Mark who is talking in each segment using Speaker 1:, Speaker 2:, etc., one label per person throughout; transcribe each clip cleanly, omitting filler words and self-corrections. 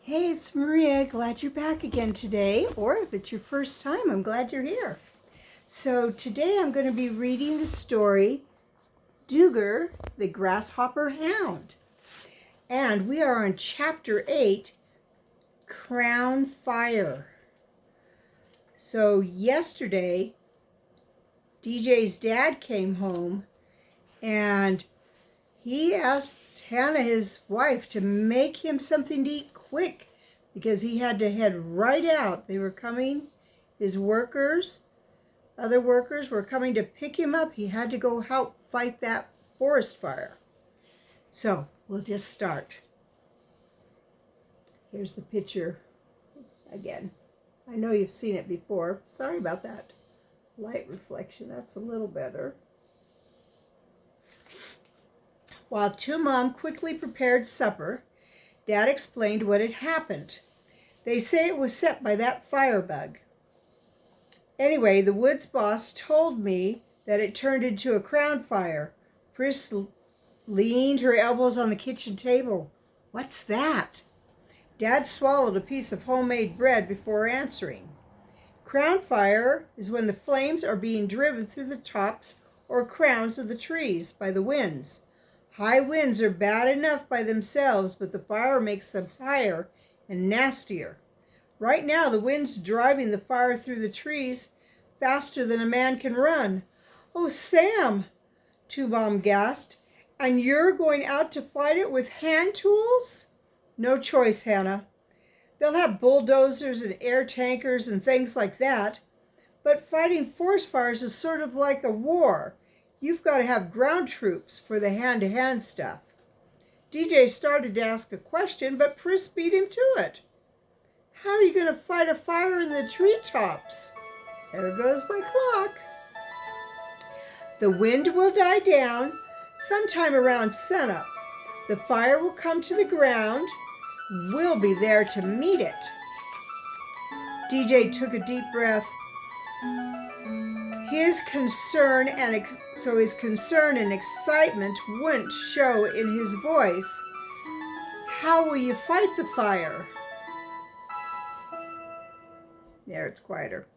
Speaker 1: Hey, it's Maria. Glad you're back again today. Or if it's your first time, I'm glad you're here. So today I'm going to be reading the story, Dooger the Grasshopper Hound. And we are on chapter 8, Crown Fire. So yesterday, DJ's dad came home and he asked Hannah, his wife, to make him something to eat quick because he had to head right out. They were coming, his workers, other workers were coming to pick him up. He had to go help fight that forest fire. So we'll just start. Here's the picture again. I know you've seen it before. Sorry about that light reflection. That's a little better. While Two Mom quickly prepared supper, Dad explained what had happened. They say it was set by that firebug. Anyway, the woods boss told me that it turned into a crown fire. Pris leaned her elbows on the kitchen table. What's that? Dad swallowed a piece of homemade bread before answering. Crown fire is when the flames are being driven through the tops or crowns of the trees by the winds. High winds are bad enough by themselves, but the fire makes them higher and nastier. Right now, the wind's driving the fire through the trees faster than a man can run. Oh, Sam, Two Mom gasped. And you're going out to fight it with hand tools? No choice, Hannah. They'll have bulldozers and air tankers and things like that. But fighting forest fires is sort of like a war. You've got to have ground troops for the hand-to-hand stuff. DJ started to ask a question, but Pris beat him to it. How are you going to fight a fire in the treetops? There goes my clock. The wind will die down sometime around sunup. The fire will come to the ground. We'll be there to meet it. DJ took a deep breath. His concern and excitement wouldn't show in his voice. How will you fight the fire? There, it's quieter.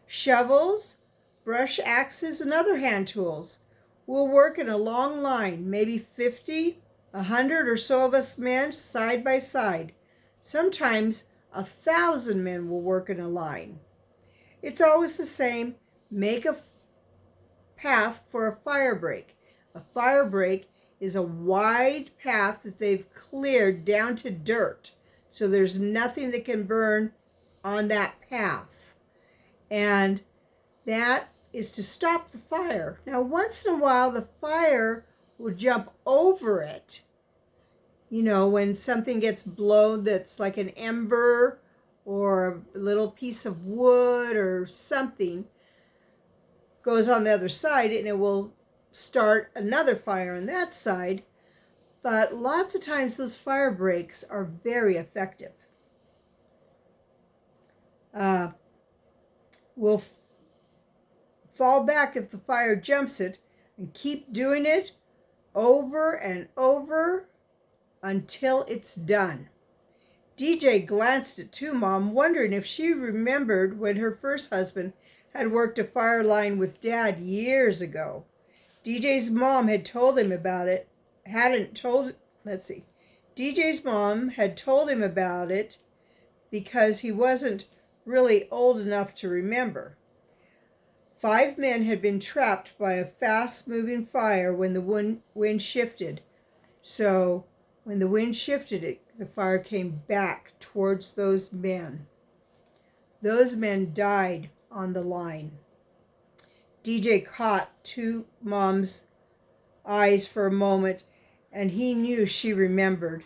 Speaker 1: Shovels, brush axes, and other hand tools. We'll work in a long line, maybe 50, 100 or so of us men side by side. Sometimes 1,000 men will work in a line. It's always the same. Make a path for a fire break. A fire break is a wide path that they've cleared down to dirt, so there's nothing that can burn on that path. And that is to stop the fire. Now, once in a while, the fire will jump over it. You know, when something gets blown that's like an ember or a little piece of wood or something goes on the other side, and it will start another fire on that side. But lots of times those fire breaks are very effective. We'll fall back if the fire jumps it and keep doing it over and over until it's done. DJ glanced at Two Mom, wondering if she remembered when her first husband had worked a fire line with Dad years ago. DJ's mom had told him about it. DJ's mom had told him about it because he wasn't really old enough to remember. 5 men had been trapped by a fast-moving fire when the wind shifted. So when the wind shifted, the fire came back towards those men. Those men died on the line. DJ caught Two Mom's eyes for a moment, and he knew she remembered.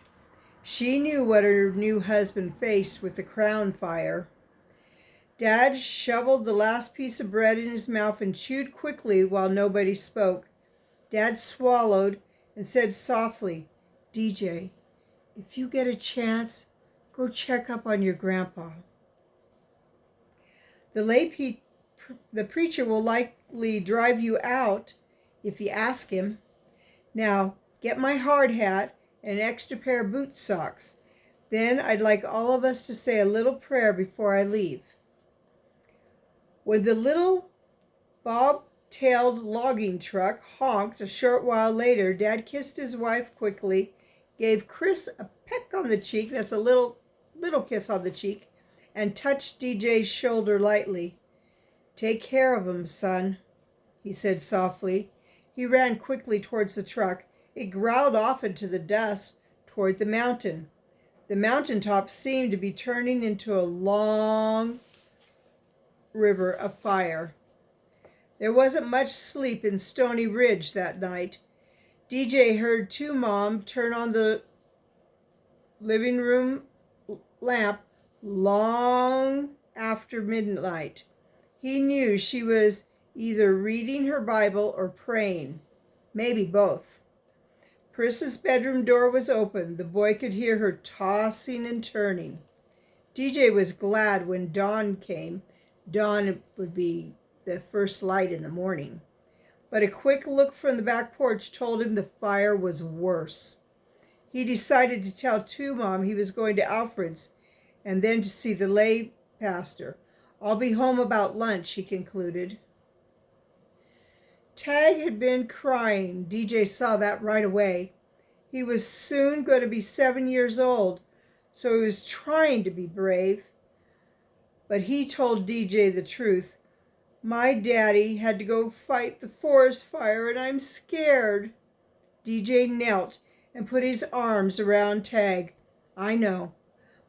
Speaker 1: She knew what her new husband faced with the crown fire. Dad shoveled the last piece of bread in his mouth and chewed quickly while nobody spoke. Dad swallowed and said softly, DJ, if you get a chance, go check up on your grandpa. The preacher will likely drive you out if you ask him. Now, get my hard hat and an extra pair of boot socks. Then I'd like all of us to say a little prayer before I leave." When the little bob-tailed logging truck honked a short while later, Dad kissed his wife quickly, gave Chris a peck on the cheek, that's a little kiss on the cheek, and touched DJ's shoulder lightly. "Take care of him, son," he said softly. He ran quickly towards the truck. It growled off into the dust toward the mountain. The mountaintop seemed to be turning into a long river of fire. There wasn't much sleep in Stony Ridge that night. DJ heard Two Mom turn on the living room lamp long after midnight. He knew she was either reading her Bible or praying, maybe both. Chris's bedroom door was open. The boy could hear her tossing and turning. DJ was glad when dawn came. Dawn would be the first light in the morning. But a quick look from the back porch told him the fire was worse. He decided to tell Two Mom he was going to Alfred's and then to see the lay pastor. "I'll be home about lunch," he concluded. Tag had been crying. DJ saw that right away. He was soon going to be 7 years old, so he was trying to be brave. But he told DJ the truth. "My daddy had to go fight the forest fire and I'm scared." DJ knelt and put his arms around Tag. "I know.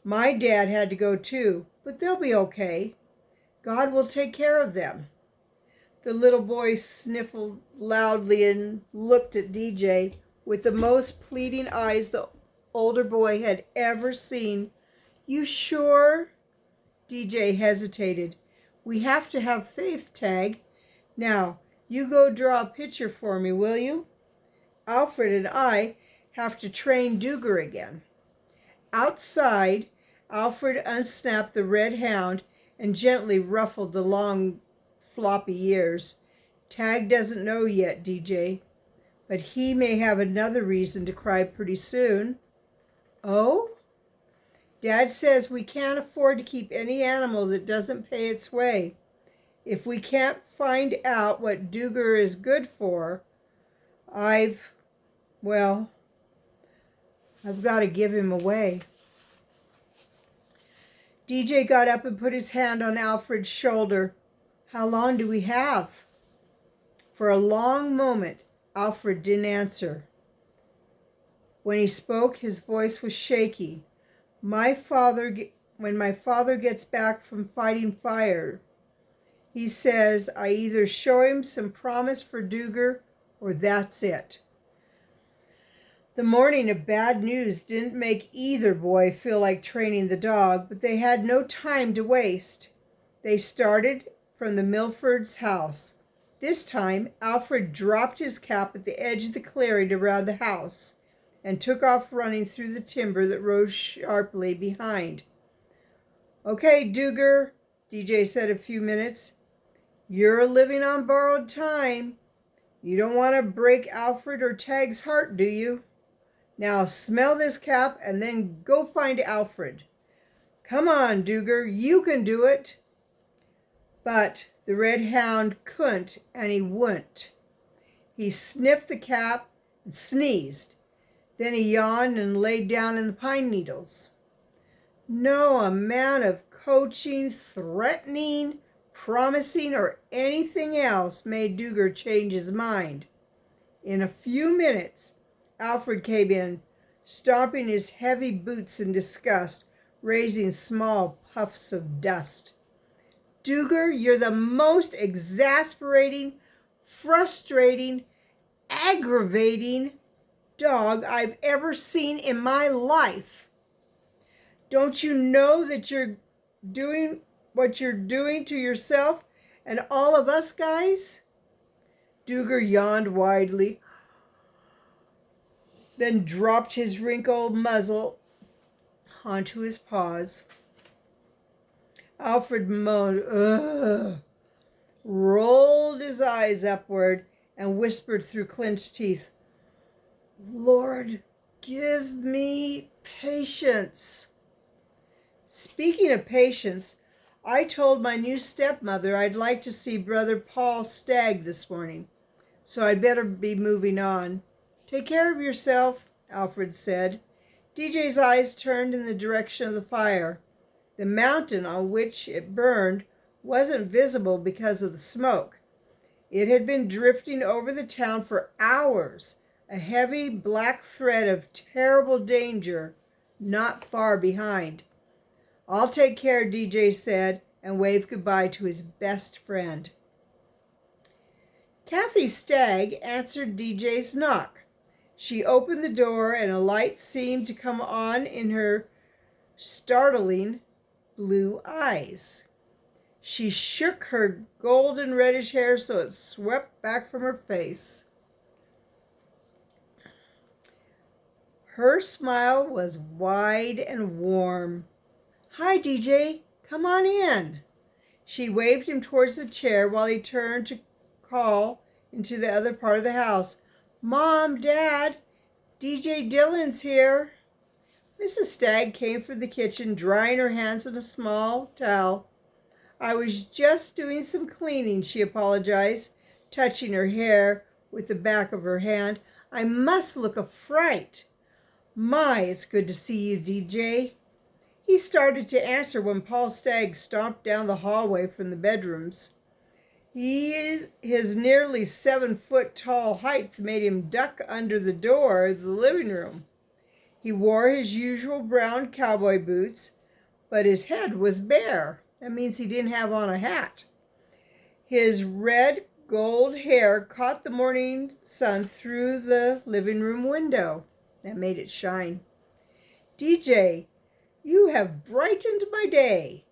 Speaker 1: My dad had to go too, but they'll be okay. God will take care of them." The little boy sniffled loudly and looked at DJ with the most pleading eyes the older boy had ever seen. "You sure?" DJ hesitated. "We have to have faith, Tag. Now, you go draw a picture for me, will you? Alfred and I have to train Dooger again." Outside, Alfred unsnapped the red hound and gently ruffled the long, floppy ears. "Tag doesn't know yet, DJ, but he may have another reason to cry pretty soon." "Oh?" "Dad says we can't afford to keep any animal that doesn't pay its way. If we can't find out what Dooger is good for, I've got to give him away." DJ got up and put his hand on Alfred's shoulder. "How long do we have?" For a long moment, Alfred didn't answer. When he spoke, his voice was shaky. When my father gets back from fighting fire, he says I either show him some promise for Dooger or that's it." The morning of bad news didn't make either boy feel like training the dog, but they had no time to waste. They started from the Milfords' house. This time, Alfred dropped his cap at the edge of the clearing around the house and took off running through the timber that rose sharply behind. "Okay, Dooger," DJ said a few minutes. "You're living on borrowed time. You don't want to break Alfred or Tag's heart, do you? Now smell this cap and then go find Alfred. Come on, Dooger, you can do it." But the red hound couldn't and he wouldn't. He sniffed the cap and sneezed. Then he yawned and laid down in the pine needles. No amount of coaching, threatening, promising, or anything else made Dooger change his mind. In a few minutes, Alfred came in, stomping his heavy boots in disgust, raising small puffs of dust. "Dooger, you're the most exasperating, frustrating, aggravating dog I've ever seen in my life. Don't you know that you're doing what you're doing to yourself and all of us guys?" Dooger yawned widely, then dropped his wrinkled muzzle onto his paws. Alfred moaned, "Ugh," rolled his eyes upward, and whispered through clenched teeth, "Lord, give me patience." Speaking of patience, I told my new stepmother I'd like to see Brother Paul Stagg this morning, so I'd better be moving on. Take care of yourself, Alfred said. DJ's eyes turned in the direction of the fire. The mountain on which it burned wasn't visible because of the smoke. It had been drifting over the town for hours, a heavy black thread of terrible danger not far behind. I'll take care, DJ said, and waved goodbye to his best friend. Kathy Stagg answered DJ's knock. She opened the door, and a light seemed to come on in her startling blue eyes. She shook her golden reddish hair so it swept back from her face. Her smile was wide and warm. "Hi, DJ. Come on in." She waved him towards the chair while he turned to call into the other part of the house. "Mom, Dad, DJ Dillon's here." Mrs. Stagg came from the kitchen, drying her hands in a small towel. "I was just doing some cleaning," she apologized, touching her hair with the back of her hand. "I must look a fright." "My, it's good to see you, DJ." He started to answer when Paul Stagg stomped down the hallway from the bedrooms. His nearly 7-foot tall height made him duck under the door of the living room. He wore his usual brown cowboy boots, but his head was bare. That means he didn't have on a hat. His red gold hair caught the morning sun through the living room window. That made it shine. "DJ, you have brightened my day."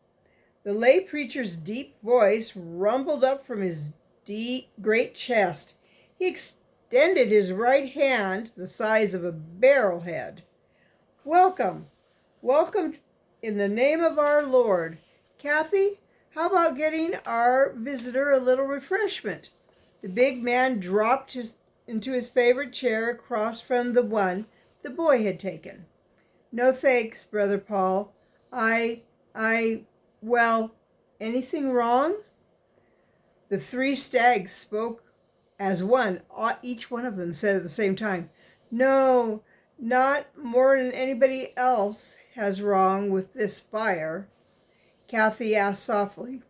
Speaker 1: The lay preacher's deep voice rumbled up from his great chest. He extended his right hand, the size of a barrelhead. "Welcome, welcome in the name of our Lord. Kathy, how about getting our visitor a little refreshment?" The big man dropped into his favorite chair across from the one the boy had taken. "No thanks, Brother Paul. Well, anything wrong?" The three Staggs spoke as one. Each one of them said at the same time, "No, not more than anybody else has wrong with this fire." Kathy asked softly,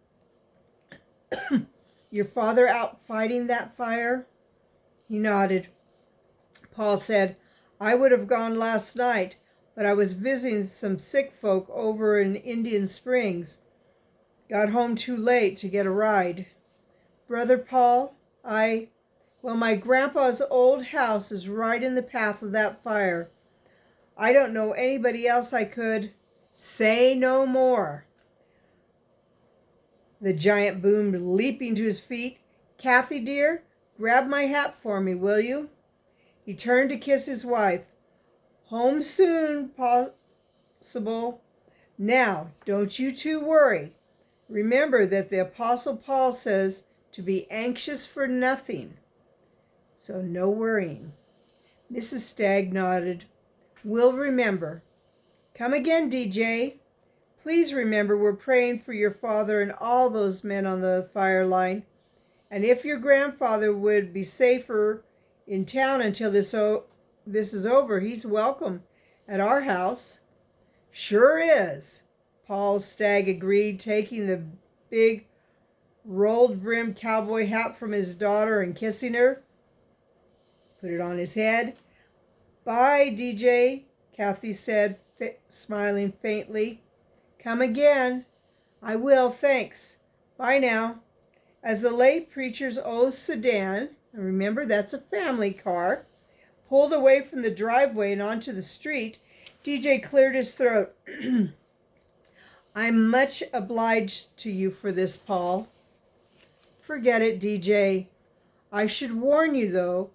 Speaker 1: "Your father out fighting that fire?" He nodded. Paul said, "I would have gone last night, but I was visiting some sick folk over in Indian Springs. Got home too late to get a ride." "Brother Paul, my grandpa's old house is right in the path of that fire. I don't know anybody else I could—" "Say no more," the giant boomed, leaping to his feet. "Kathy, dear, grab my hat for me, will you?" He turned to kiss his wife. "Home soon, possible. Now, don't you two worry. Remember that the Apostle Paul says to be anxious for nothing. So no worrying." Mrs. Stagg nodded. "We'll remember. Come again, DJ. Please remember we're praying for your father and all those men on the fire line. And if your grandfather would be safer in town until this is over, he's welcome at our house." "Sure is," Paul Stagg agreed, taking the big rolled-brimmed cowboy hat from his daughter and kissing her. Put it on his head. "Bye, DJ," Kathy said, smiling faintly. "Come again." "I will, thanks. Bye now." As the lay preacher's old sedan, and remember that's a family car, pulled away from the driveway and onto the street, DJ cleared his throat. "I'm much obliged to you for this, Paul." "Forget it, DJ. I should warn you, though,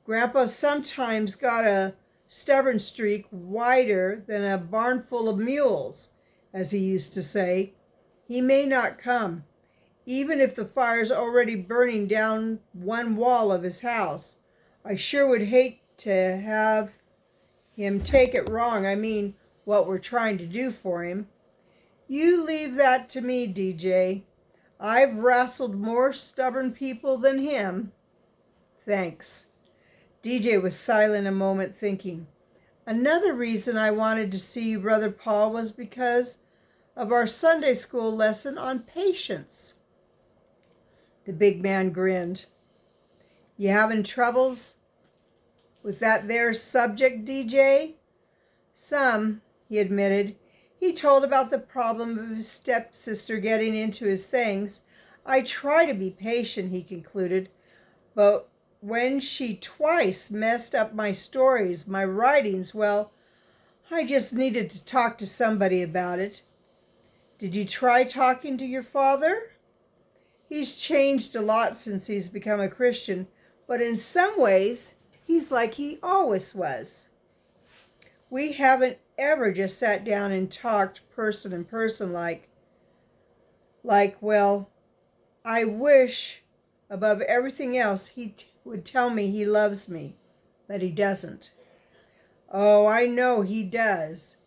Speaker 1: Grandpa sometimes got a stubborn streak wider than a barn full of mules, as he used to say. He may not come, even if the fire's already burning down one wall of his house. I sure would hate to have him take it wrong. I mean, what we're trying to do for him." You leave that to me, DJ. I've wrestled more stubborn people than him. Thanks. DJ was silent a moment, thinking. Another reason I wanted to see you, Brother Paul, was because of our Sunday school lesson on patience. The big man grinned. You having troubles with that there subject, DJ? Some, he admitted. He told about the problem of his stepsister getting into his things. I try to be patient, he concluded, but when she twice messed up my stories, my writings, well, I just needed to talk to somebody about it. Did you try talking to your father? He's changed a lot since he's become a Christian, but in some ways, he's like he always was. We haven't ever just sat down and talked person in person like, well, I wish above everything else he would tell me he loves me, but he doesn't. Oh, I know he does,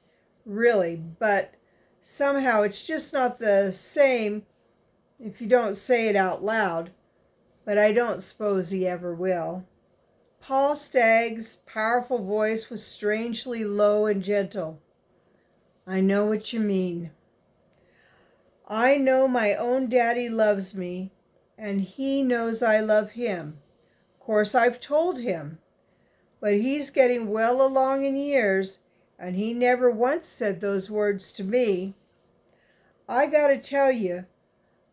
Speaker 1: really, but somehow it's just not the same if you don't say it out loud, but I don't suppose he ever will. Paul Stagg's powerful voice was strangely low and gentle. I know what you mean. I know my own daddy loves me, and he knows I love him. Of course, I've told him, but he's getting well along in years, and he never once said those words to me. I gotta tell you,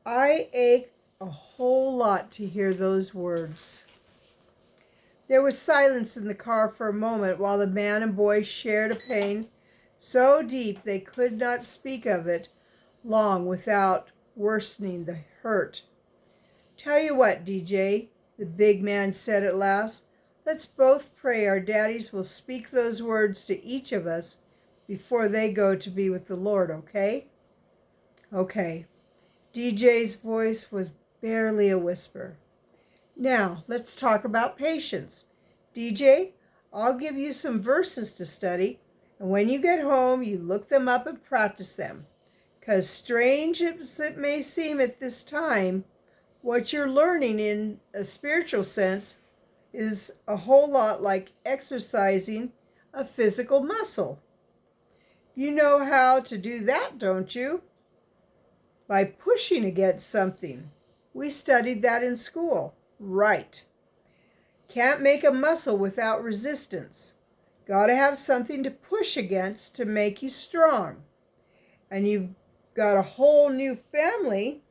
Speaker 1: I ache a whole lot to hear those words. There was silence in the car for a moment while the man and boy shared a pain so deep they could not speak of it long without worsening the hurt. Tell you what, DJ, the big man said at last, let's both pray our daddies will speak those words to each of us before they go to be with the Lord, okay? Okay. DJ's voice was barely a whisper. Now, let's talk about patience. DJ, I'll give you some verses to study, and when you get home, you look them up and practice them. 'Cause strange as it may seem at this time, what you're learning in a spiritual sense is a whole lot like exercising a physical muscle. You know how to do that, don't you? By pushing against something. We studied that in school. Right. Can't make a muscle without resistance. Gotta have something to push against to make you strong. And you've got a whole new family's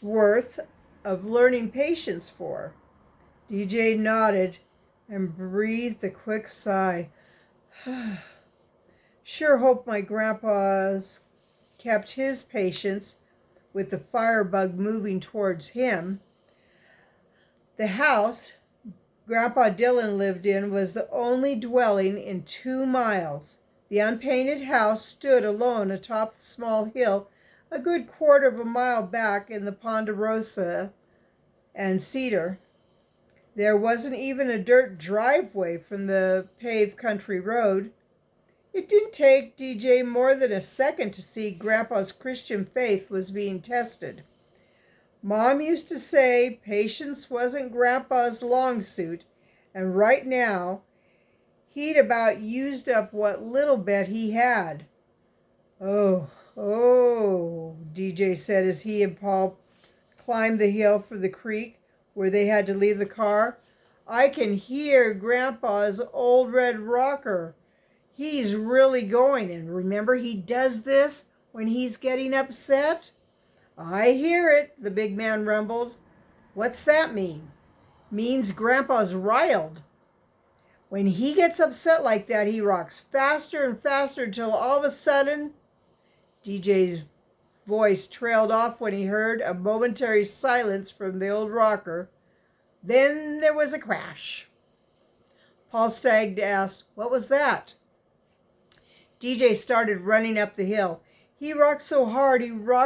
Speaker 1: worth of learning patience for. DJ nodded and breathed a quick sigh. Sure hope my grandpa's kept his patience with the firebug moving towards him. The house Grandpa Dillon lived in was the only dwelling in 2 miles. The unpainted house stood alone atop the small hill a good quarter of a mile back in the ponderosa and cedar. There wasn't even a dirt driveway from the paved country road. It didn't take DJ more than a second to see Grandpa's Christian faith was being tested. Mom used to say patience wasn't Grandpa's long suit, and right now he'd about used up what little bit he had. Oh, DJ said as he and Paul climbed the hill for the creek where they had to leave the car. I can hear Grandpa's old red rocker. He's really going, and remember he does this when he's getting upset? I hear it, the big man rumbled. What's that mean? Means Grandpa's riled. When he gets upset like that, he rocks faster and faster until all of a sudden, DJ's voice trailed off when he heard a momentary silence from the old rocker. Then there was a crash. Paul Stagg asked, what was that? DJ started running up the hill. He rocked so hard he rocked